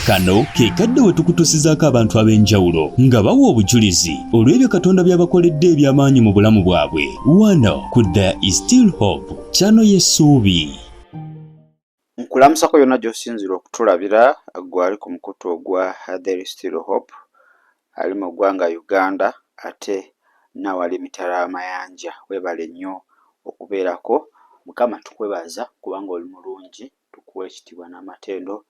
Kano ke kadde we tukutusizaako abantu ab'enjawulo nga bawa obujulizi olw'ebyo Katonda by'abakoledde eby'amaanyi mu bulamu bwabwe. Wano ku There is Still Hope, channel y'essuubi. Nkulamusako yonna gy'osinzira okutulabira gwali ku mukutu ogwa There is Still Hope ali mu ggwanga Uganda ate nawali emitala amayanja. Weebale nnyo okubeerako. Mukama tukwebaza kubanga oli mulungi, tukuwa ekitiibwa n'amatendo.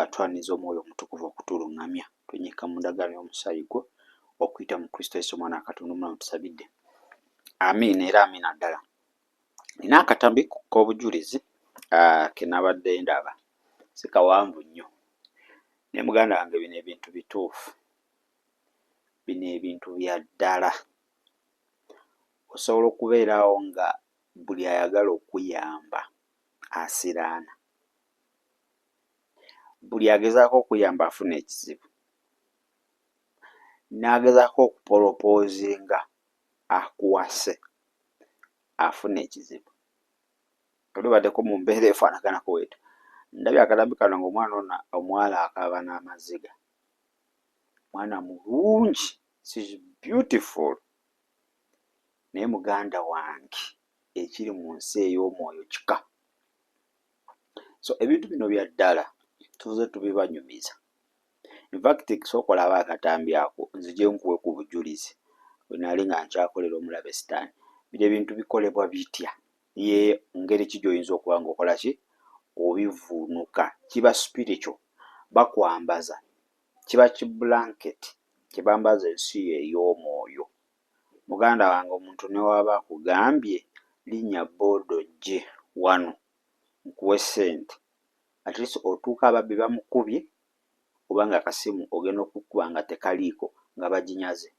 Twaniza omwoyo omutukuvu okutulungamya twenyika mu ndagaano y'omusaayi gwo okuyita mu Kristo Yesu omwana wa Katonda omulamu tusabidde. Amiina era amiina ddala. Nina akatambi k'obujulizi ke nabadde ndaba si kawanvu nnyo. Ne muganda wange bino ebintu bituufu, bino ebintu bya ddala. Osobola okubeerawo nga buli ayagala okuyamba asiraana, buli agezaako okuyamba afuna ekizibu, n'agezaako okupolopoozinga akuwase afuna ekizibu. Olubaddeko mu mbeera efaanaganako wetu. Ndabye akatambi kano ng'omwana ono omuwala akaaba n'amaziga. Mwana mulungi, she's beautiful. Naye muganda wange ekiri mu nsi ey'omwoyo kika. So ebintu bino bya ddala tuze tubibanyumiza. In fact sookola aba akatambi ako nzije nkuwe ku bujulizi bwe nali nga nkyakolera omulabe sitaani. Bino ebintu bikolebwa bitya? Ye ngeri ki gy'oyinza okuba ng'okola ki? Obivuunuka. Kiba spiritual, bakwambaza. Kiba kibulanketi kye bambaza ensi ey'omwoyo. Muganda wange omuntu ne waba akugambye linnya bodo gye wano nkuwe ssente, at least otuuka ababbi bamukubye oba nga akasimu ogenda okukuba nga tekaliiko nga baginyaze.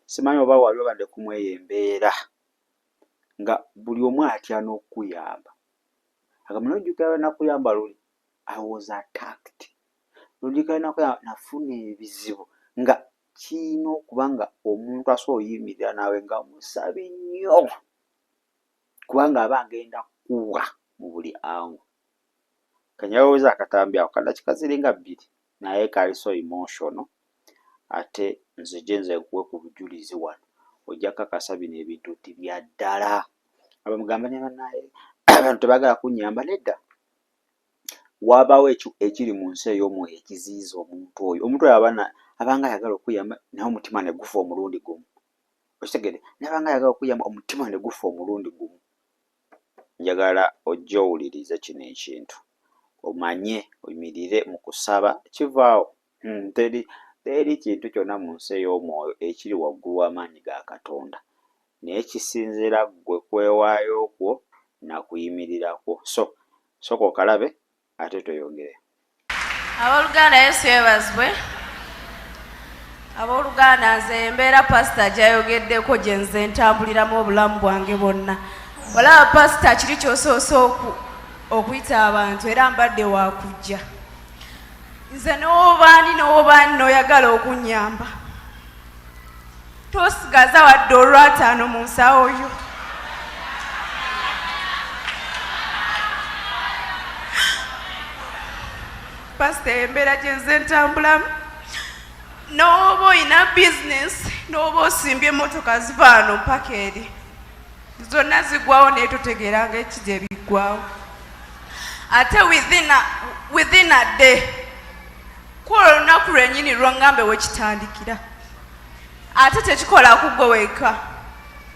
Simanyi oba wali obadde kumweyo embeera nga buli omu atya n'okuyamba. Agambe n'ojjukira nakuyamba luli I was attacked. N'ojjukira nakuyamba nafuna ebizibu nga kiina okuba nga omuntu asobola oyimirira naawe nga musabe nnyo kubanga aba agenda kuwa mu buli angu. Kanyaweza akatambi ako kadakika ziringa 2 naye kali so emotional ate nzije nze nkuwe ku bujulizi wano ojja kakasa bino ebintu nti bya ddala. Abamugamba ne bannaye abantu tebagala kunnyamba nedda. Wabawo ekiri mu nsi ey'omwoyo ekiziyiza omuntu oyo. Omuntu oyo abanga ayagala okuyamba naye omutima ne gufa omulundi gumu. Okitegedde? Nabanga ayagala okuyamba omutima ne gufa omulundi gumu. Njagala ojja owulirize kino ekintu. Omanye oyimirire mu kusaba kivaawo. Teri kintu kyonna mu nsi ey'omwoyo ekiri waggulu w'amaanyi ga Katonda. Naye kisinziira ggwe kwewaayo kwo na kuyimirirako. Sooka okalabe ate toyongere. Abooluganda Yesu yeebazibwe. Abooluganda nze embeera pasita gy'ayogeddeko gye nze ntambuliramu obulamu bwange bwonna. Olaba pasita kiri ky'osoose okuyita abantu era mbadde wakujja. Nze n'obaani n'oyagala okunnyamba, tosigaza wadde olwataano mu nsawo yo. Pasita embeera gye nze ntambulamu, n'oba oyina bizinesi n'oba osimbye emmotoka ziva wano paka eri, zonna ziggwawo naye totegeeranga ekigye biggwawo. Ate within a day kuba olunaku lwennyini lwongambe wekitandikira. Ate tekikola kuggwe weka,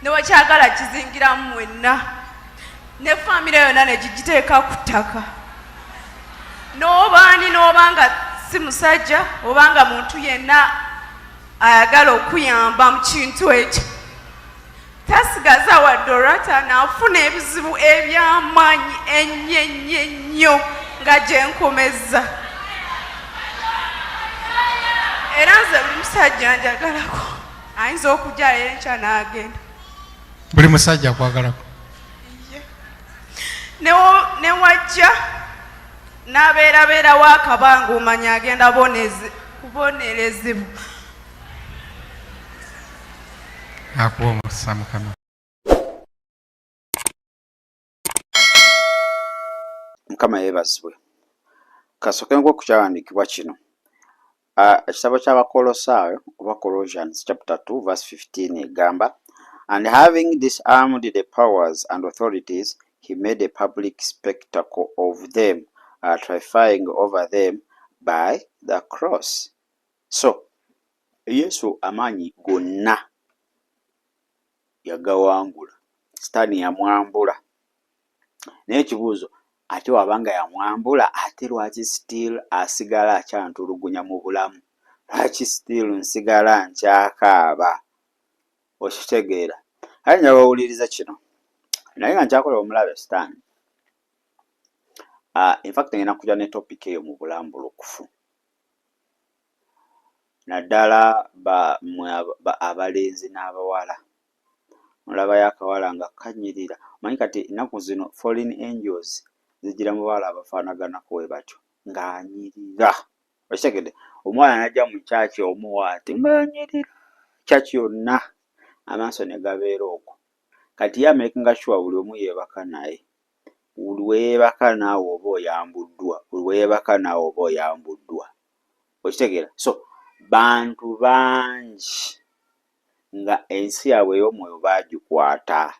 ne wekyagala kizingiramu mwenna, ne famire yonna ne gigiteeka ku ttaka. N'obaani n'obanga si musajja obanga muntu yenna ayagala okuyamba mu kintu ekyo, tasigaza wadde olwataano afuna ebizibu eby'amaanyi ennyo nga gye nkomezza. Era nze buli musajja njagalako ayinza okujja leero enkya n'agenda. Buli musajja akwagalako? Ne wajja n'abeerabeerawo akabanga omanya agenda kubonerezebwa. Akuwa omukisa Mukama. Mukama yeebazibwe. Kasooke nkwe ku kyawandiikibwa kino. Ekitabo ky'Abakolosaayo oba Colossians chapter 2 verse 15 egamba, and having disarmed the powers and authorities, he made a public spectacle of them, triumphing over them by the cross. So, Yesu amaanyi gonna yagawangula, Sitaani yamwambula. Naye ekibuuzo, ate wabanga yamwambula ate lwaki still asigala akyantulugunya mu bulamu? Lwaki still nsigala nkyakaaba? Okitegeera? Kale nja bawuliriza kino. Naye nga nkyakola omulabe Sitaani. In fact ngenda kujja ne topic eyo mu bulambulukufu. Naddala abalenzi n'abawala. Olabayo akawala nga kanyirira. Manyi kati ennaku zino fallen angels zigira mu bawala abafaanaganako bwe batyo ng'anyirira. Okitegedde? Omwana najja mu kyaki omuwaati ng'anyirira kyaki yonna amaaso ne gabeera okwo. Kati ye amakinga sure buli omu yeebaka naye. Buli weebaka naawe oba oyambuddwa. Buli weebaka naawe oba oyambuddwa. Okitegeera? So bantu bangi nga ensi yaabwe ey'omwoyo baagikwata.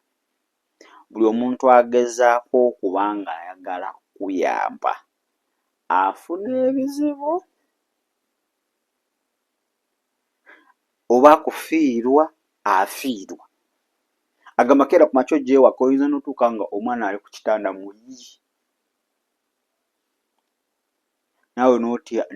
Buli omuntu agezaako okuba nga ayagala kuyamba afuna ebizibu oba kufiirwa afiirwa. Agamba keera ku makya ojja ewaka oyinza n'otuuka nga omwana ali ku kitanda muyi. Naawe n'otya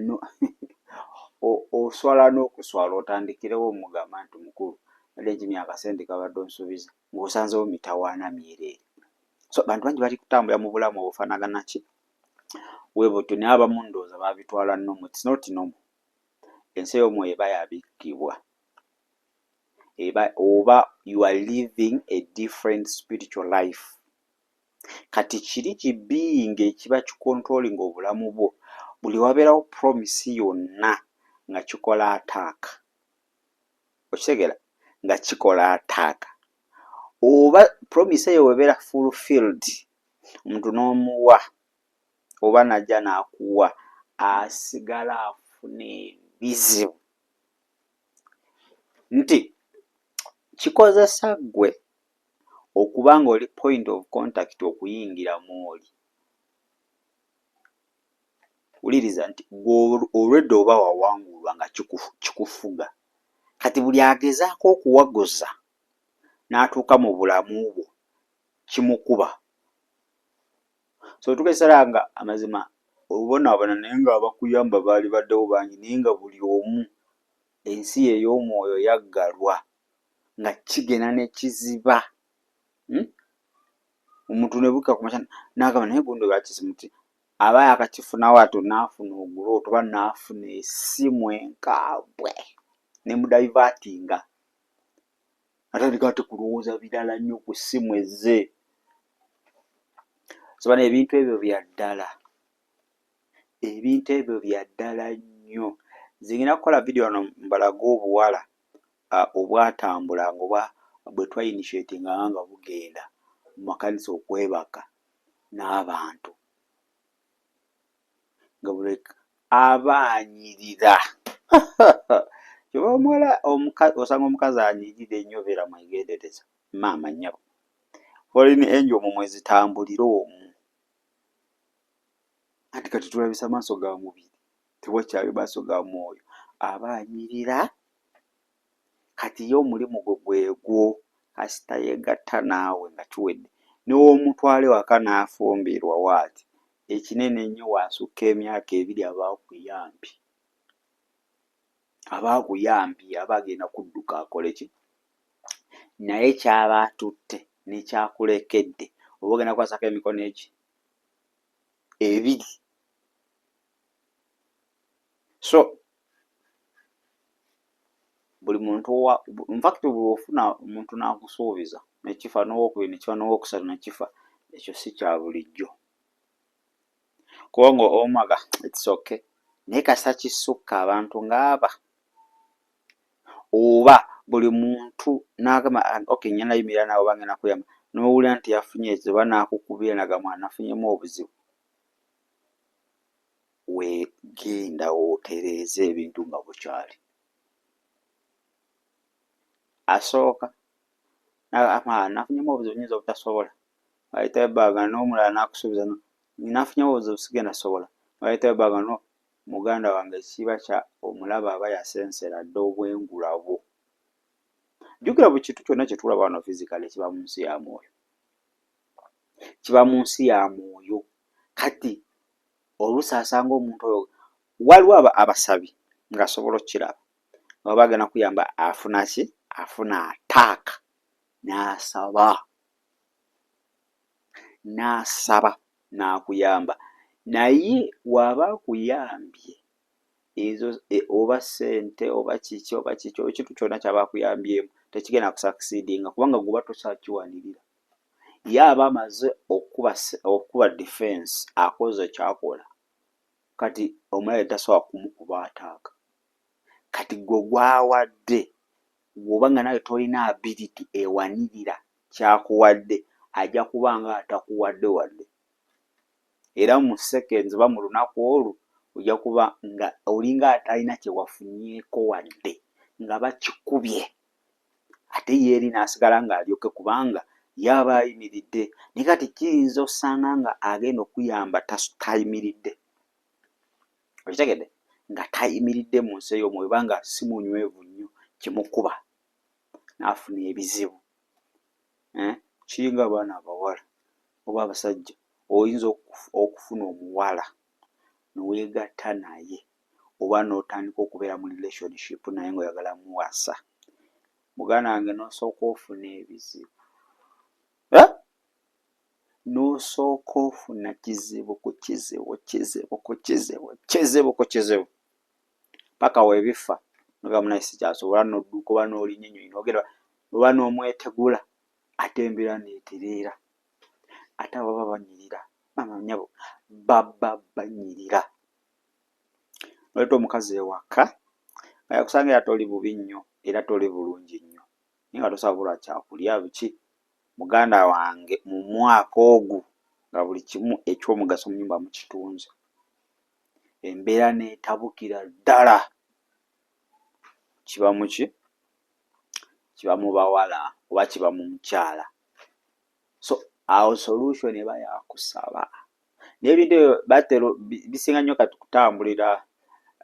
oswala n'okuswala otandikirewo omugamba nti mukulu nadde nkimya akasente kabadde onsuubiza ng'osanzewo mitawaana myereere. So bantu bangi bali kutambula mu bulamu obufaanagana ki bwe butyo, naye abamu ndowooza baabitwala nnomo. It's not normal. Ensi y'omwoyo eba yabikkibwa. Oba you are living a different spiritual life. Kati kiri kibiinga ekiba kikontrolling obulamu bwo. Buli wabeerawo promise yonna nga kikola attack. Okitegeera? Nga kikola attack. Oba promise eyo webeera fulfilled, omuntu n'omuwa oba najja n'akuwa asigala afuna ebizibu. Nti kikozesa ggwe okuba ng'oli point of contact okuyingira mw'oli. Wuliriza nti olwedde oba wawangulwa nga kikufuga. Kati buli agezaako okuwaguza n'atuuka mu bulamu bwo kimukuba. So tugeesera nga amazima obonaabona naye nga abakuyamba baali baddewo bangi, naye nga buli omu ensi ey'omwoyo yaggalwa nga kigena ne kiziba. Omuntu ne bukka ku makya n'agamba naye gundi lwakisimuti aba yakakifunawo ate n'afuna ogulooto oba n'afuna essimu enkaabwe ne mudaivatinga. Atandika ate kulowooza birala nnyo ku ssimu ezze. So bano ebintu ebyo bya ddala. Ebintu ebyo bya ddala nnyo. Zingina kukola vidiyo wano mbalaga obuwala obwatambulanga oba bwe twainitiatinga nga bugenda mu makanisa okwebaka n'abantu. Nga buleka abaanyirira. Kyoba osanga omukazi anyirira ennyo beera mwegendereza. Maama nnyabo. Fallen angel omwo mwezitambulira omwo. Anti kati tulabisa maaso ga mubiri. Tewakyali maaso ga mwoyo. Abaanyirira. Kati ye omulimu gwe gwegwo kasita yeegatta naawe nga kiwedde. N'omutwale waka n'afumbirwa waati. Ekinene ennyo wasukka emyaka 2 abaakuyambye. Abaakuyambye aba agenda kudduka akole ki? Naye kyaba atutte n'ekyakulekedde oba ogenda kwasako emikono egi 2. So buli muntu in fact buli ofuna omuntu n'akusuubiza nekifa n'owokubiri nekifa n'owokusatu nekifa, ekyo si kya bulijjo. Kubanga omaga it's okay. Naye kasita kisukka abantu ng'aba oba buli muntu n'agamba okay nnyina yimirira naawe oba ngenda kuyamba n'owulira nti yafunye ekizibu oba n'akukubira n'agamba nafunyemu obuzibu. wegenda otereeza ebintu nga bukyali. Asooka nafunyemu obuzibu nyinza obutasobola, ayitayo ebbaaga n'omulala n'akusuubiza nafunyemu obuzibu sigenda sobola, ayitayo ebbaaga no muganda wange kiba kya omulaba aba yasensera dda obwengula bwo. Jjukira buli kintu kyonna kye tulaba wano physically kiba mu nsi ya mwoyo, kiba mu nsi ya mwoyo. Kati oluusi asanga omuntu oyo waliwo abasabi ng'asobola okkiraba nga bagenda kuyamba afuna ki? Afuna ataaka n'asaba n'akuyamba, naye waba akuyambye ezo oba ssente oba kiki ekintu kyonna kyaba akuyambyemu tekigenda kusakisidinga kubanga guba tosakiwanirira. Ye aba amaze okuba defense, akoze kyakola, kati omulala tasobola kumukuba ataaka. Kati gwe gwawadde bw'oba nga nawe tolina ability ewanirira kyakuwadde, ajja kuba nga atakuwadde wadde, era mu seconds oba mu lunaku olwo ojja kuba nga olinga atalina kye wafunyeeko wadde nga bakikubye, ate ye eri n'asigala ng'alyoke kubanga yaba ayimiridde. Ne kati kiyinza osanga nga agenda okuyamba tayimiridde, okitegedde, nga tayimiridde mu nsi ey'omwoyo banga si munywevu nnyo, kimukuba n'afuna ebizibu. Kiringa abaana abawala oba abasajja, oyinza okufuna omuwala neweegatta naye oba n'otandika okubeera mu relationship naye ng'oyagala muwasa, muganda wange n'osooka ofuna ebizibu, n'osooka ofuna kizibu ku kizibu paka weebifa noga munaye sikyasobola, n'odduka oba n'olinnyonnyi n'ogenda oba n'omwetegula ate embeera n'etereera, ate baba banyirira mama nnyabo baba banyirira. Oleeta omukazi ewaka nga yakusanga era toli bubi nnyo era toli bulungi nnyo, naye nga tosabula kyakulya biki. Muganda wange mu mwaka ogwo nga buli kimu eky'omugaso mu nnyumba mukitunze, embeera n'etabukira ddala, kiba muki? Kiba mu bawala oba kiba mu mukyala. So awo solution eba yakusaba. N'ebintu ebyo batero bisinga nnyo kati kutambulira.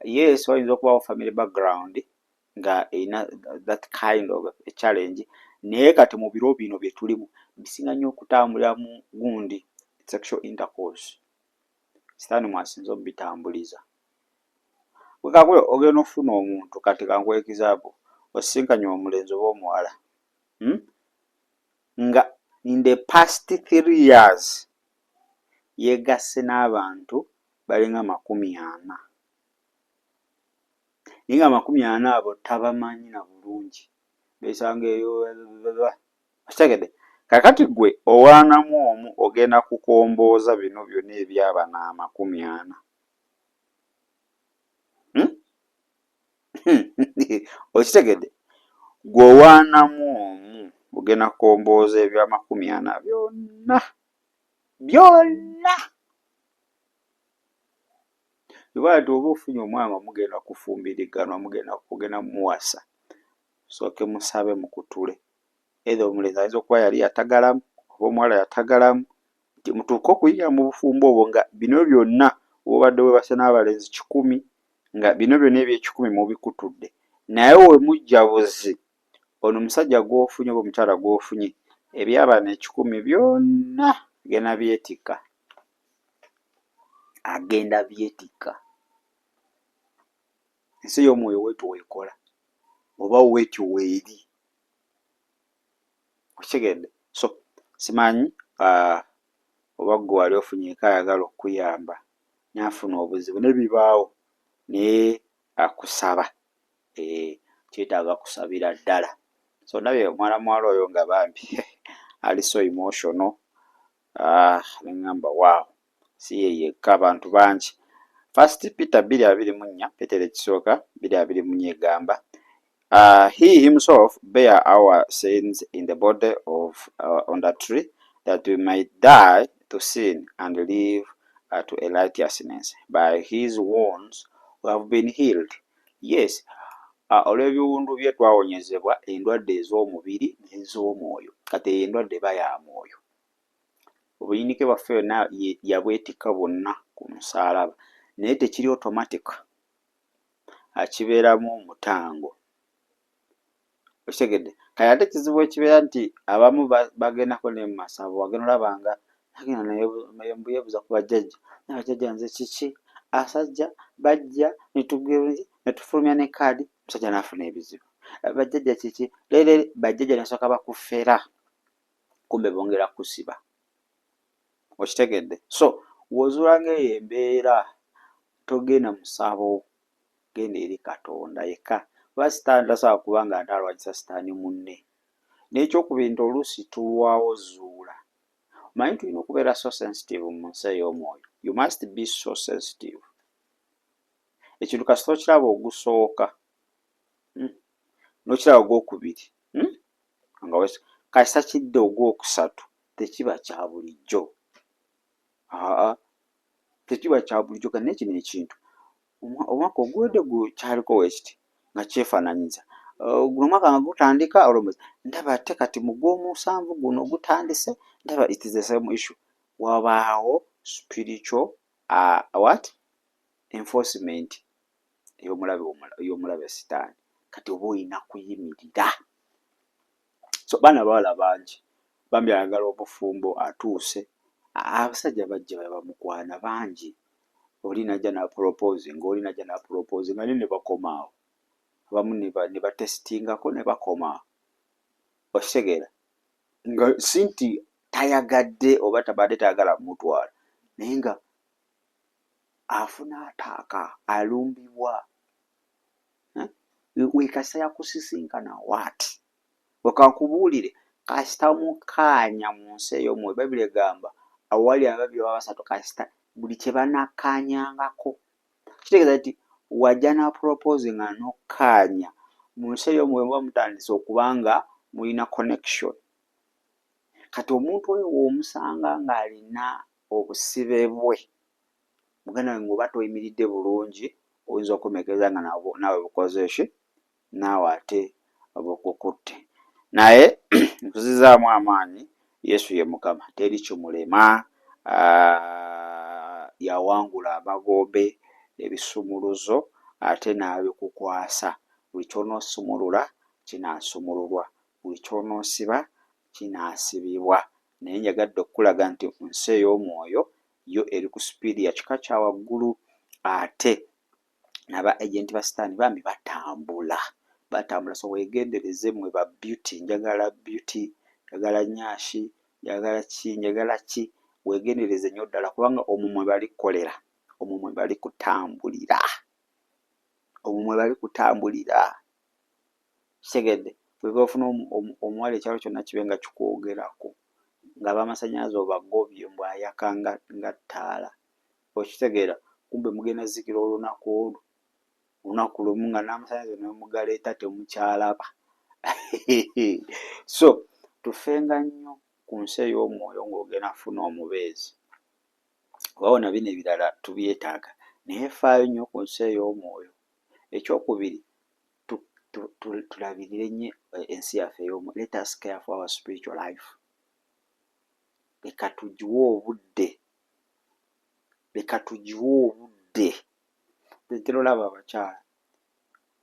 Yes, oyinza okubawo family background nga erina that kind of a challenge, naye kati mu biro bino bye tulimu bisinga nnyo okutambulira mu gundi sexual intercourse. Sitaani mwasinze obitambuliza. Wekakule ogenda ofuna omuntu kati kankuwa example, osisinkanye omulenzi oba omuwala nga in the past 3 years yegasse n'abantu balinga 40, naye nga 40 abo tabamanyi na bulungi, besanga eyo kitegedde. Kakati gwe owaanamu omu ogenda kukombooza bino byonna ebyaba na 40. Okitegedde, gwe owaanamu omu ogenda kukombooza ebya 40 byonna. Ibala nti oba ofunye omwana mugenda kufumbiriganwa, mugenda muwasa, sooke musabe mukutule. Either omulenzi ayinza okuba yali yatagalamu oba omuwala yatagalamu, nti mutuuke okuyiga mu bufumbo obwo nga bino byonna obadde weebase n'abalenzi 10 nga bino byonna eby'ekikumi mubikutudde, naye we mujja buzi ono omusajja gw'ofunye oba omukyala gw'ofunye ebyabana 10 byonna agenda byetikka. Ensi y'omwoyo weetyo weekola oba weetyo weeri, okitegedde. So simanyi oba gwe wali ofunyeeko ayagala okuyamba n'afuna obuzibu n'ebibaawo naye akusaba, kyetaaga kusabira ddala. So ndabye omwana muwala oyo nga bambi ali so emotional, neŋŋamba waaw, si ye yekka, abantu bangi. First Peter 2:24, Peter ekisooka 2:24 egamba, he himself bare our sins in the body of on the tree, that we might die to sin and live to a righteousness. By his wounds we have been healed. Yes, olw'ebiwundu bye twawonyezebwa endwadde ez'omubiri n'ez'omwoyo. Kati endwadde eba ya mwoyo. Obuyinike bwaffe yonna yabwetikka bwonna ku musaalaba, naye tekiri automatic, akibeeramu omutango. Okitegedde? Kale ate ekizibu ekibeera nti abamu bagendako ne mu masabo, wagenda olabanga agenda yeebuuza ku bajjajja, n'abajjajja nze kiki? Asajja bajja ne tufulumya ne kaadi, omusajja n'afuna ebizibu. Bajjajja kiki? Leero bajjajja ne basooka bakufera, kumbe bongera kusiba. Okitegedde? So w'ozuula ng'eyo embeera, togenda mu ssabo, genda eri Katonda yekka. Kuba sitaani tasobola kuba nga ate alwanyisa sitaani munne. N'ekyokubiri nti oluusi tulwawo zuula. Omanyi tulina okubeera so sensitive mu nsi ey'omwoyo. You must be so sensitive. Ekintu kasita okiraba ogusooka, n'okiraba ogwokubiri, kasita kidde ogwokusatu, tekiba kya bulijjo. Tekiba kya bulijjo. Kandi n'ekino ekintu omwaka oguwedde kyaliko weekiti nga kyefaananyiza. Guno omwaka nga gutandika olwomwezi, ndaba ate kati mu Gw'omusanvu guno gutandise, ndaba it is the same issue. Wabaawo spiritual enforcement ey'omulabe sitaani. Kati oba olina kuyimirira. So baana bawala bangi bambi ayagala obufumbo atuuse. Abasajja bajja bamukwana bangi. Oli najja n'apropozing, oli najja n'apropozing, naye ne bakomaawo. Abamu ne batesitingako ne bakomaawo. Okitegeera? Nga si nti tayagadde oba tabadde tayagala mutwala, naye nga afuna ataaka, alumbibwa. Weekasa yakusisinkana waati. Wekakubuulire, kasita mukaanya mu nsi ey'omwoyo, Bayibuli egamba awali ababiri oba basatu kasita buli kye banakkaanyangako. Kitegeeza nti wajja n'apropozing n'okkaanya mu nsi ey'omwoyo muba mutandise okuba nga mulina connection. Kati omuntu oyo w'omusanga ng'alina obusibe bwe, muganda wange oba toyimiridde bulungi, oyinza okumekereza nga naawe bukoze ki? Naawe ate bukukutte. Naye nkuzizaamu amaanyi, Yesu ye Mukama, teri kimulema. Yawangula amagombe, ebisumuluzo, ate n'abikukwasa. Buli ky'onoosumulula kinaasumululwa, buli ky'onoosiba kinaasibibwa. Naye njagadde okukulaga nti mu nsi ey'omwoyo yo eri ku sipiidi ya kika kya waggulu, ate n'aba agenti ba sitaani bambi batambula. So weegendereze mmwe ba beauty, njagala beauty, njagala nnyashi, njagala ki, weegendereze nnyo ddala kubanga omwo mwe bali kukolera, omwo mwe bali kutambulira, omwo mwe bali kutambulira. Kitegedde? Bw'oba ofuna omuwala ekyalo kyonna kibe nga kikwogerako, ng'ab'amasannyalaze obagobye mbw'ayaka nga ttaala. Okitegeera? Kumbe mugenda zikira olunaku lumu nga n'amasannyalaze ne mugaleeta temukyalaba. So tufenga nnyo ku nsi ey'omwoyo ng'ogenda kufuna omubeezi. Wabona bino ebirala tubyetaaga, naye faayo nnyo ku nsi ey'omwoyo. Ekyokubiri, tulabirire nnyo ensi yaffe ey'omwoyo. Let us care for our spiritual life. Leka tugiwe obudde. Ntera olaba abakyala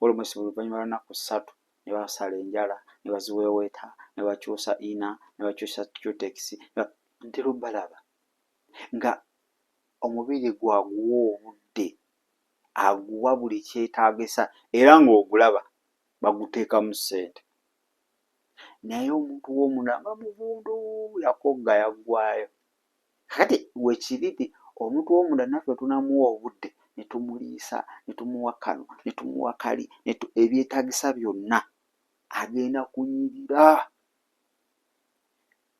olw'omwezi oluvannyuma lw'ennaku 3 ne basala enjala, ne baziweeweeta, ne bakyusa ina, ne bakyusa cutex. Ntera obalaba nga omubiri gwaguwa obudde, aguwa buli kyetaagisa, era ng'ogulaba baguteekamu ssente. Naye omuntu w'omunda nga muvundu, yakogga yaggwaayo. Kati weekiri nti omuntu w'omunda naffe tunamuwa obudde, ne tumuliisa, ne tumuwa kano, ne tumuwa kali, ebyetaagisa byonna, agenda kunyirira.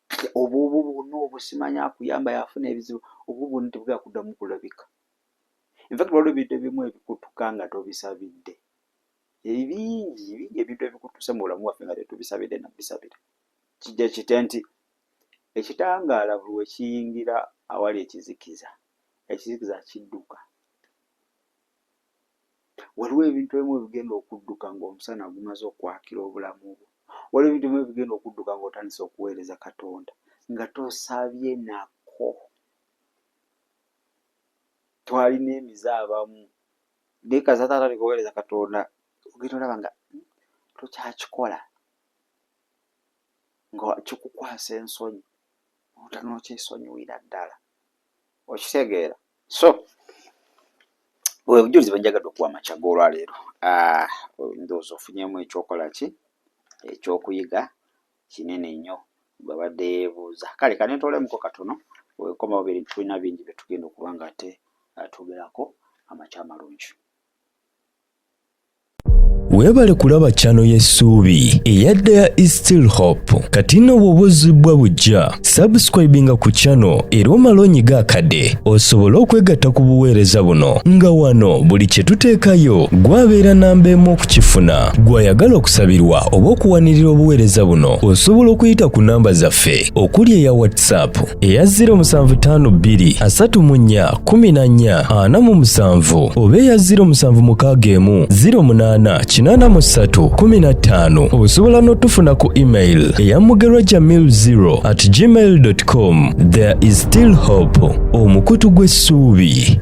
Kati obwo bwonna obusimanya akuyamba yafuna ebizibu, obwo bwonna tebugenda kuddamu kulabika. In fact waliwo ebintu ebimu ebikutuka nga tobisabidde. Bingi ebintu ebikutuuse mu bulamu bwaffe nga tetubisabidde na bisabira. Kijja kite nti ekitangaala buli we kiyingira awali ekizikiza, ekizikiza kidduka. Waliwo ebintu ebimu ebigenda okudduka ng'omusana gumaze okwakira obulamu bwo. Waliwo ebintu ebimu ebigenda okudduka ng'otandise okuweereza Katonda nga tosabye nako. Twalina emize abamu naye kaza tatandika okuweereza Katonda ogenda olaba nga tokyakikola nga kikukwasa ensonyi otanokyesonyiwira ddala. Okitegeera? So obujulizi bwe njagadde okuwa amakya g'olwaleero ndowooza ofunyemu ekyokola ki ekyokuyiga kinene nnyo babadde yeebuuza. Kale kanetoolemuko katono wekomawo tulina bingi bye tugenda okuba nga ate twogerako amakya amalungi. Weebale kulaba chano y'essuubi eyadda ya Still Hope. Kati nno bw'obuuzibwa bujja subscribinga ku chano era omala onyiga akade osobola okwegatta ku buweereza buno nga wano buli kye tuteekayo gwabeera namba emu okukifuna. Gw'ayagala okusabirwa oba okuwanirira obuweereza buno osobola okuyita ku namba zaffe okuli eya WhatsApp eya 07341447 oba eya 0761088315. Osobola n'otufuna ku email eya mugerwajamil0@gmail.com. There is still hope. Omukutu gw'essuubi.